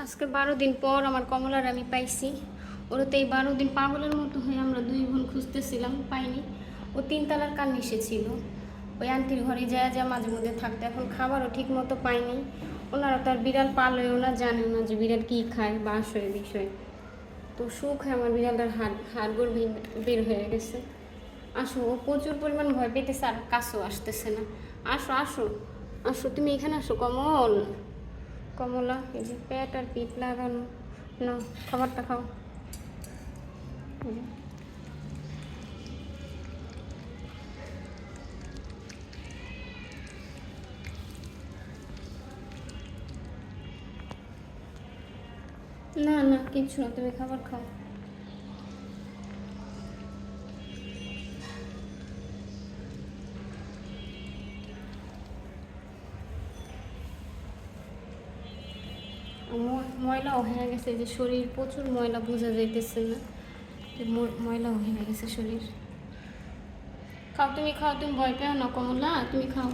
আজকে 12 দিন পর আমার কমলার আমি পাইছি। ওরা তো এই 12 দিন পাগলের মতো হয়ে আমরা 2 বোন খুঁজতেছিলাম, পাইনি। ও 3 তলার কান্নিসে ছিল, ওই আন্টির ঘরে যা মাঝে মধ্যে থাকতো। এখন খাবারও ঠিক মতো পাইনি। ওনারা তো আর বিড়াল পালেও না, জানেও না যে বিড়াল কী খায় বা আসয়ে বিষয়। তো সুখ আমার বিড়ালটার হাড়গোড় বের হয়ে গেছে। আসো, ও প্রচুর পরিমাণ ভয় পেতেছে আর কাছেও আসতেছে না। আসো আসো আসো, তুমি এখানে আসো কমল। কমলা, এই যে পেট আর পিঠ লাগানো, না খাবারটা খাও। না না কিছু না, তুমি খাবার খাও। ময়লাও হয়ে গেছে, যে শরীর প্রচুর ময়লা, বোঝা যাইতেছে না, ময়লাও হয়ে গেছে শরীর। খাও তুমি, খাও, তুমি ভয় পেও না কমলা, তুমি খাও।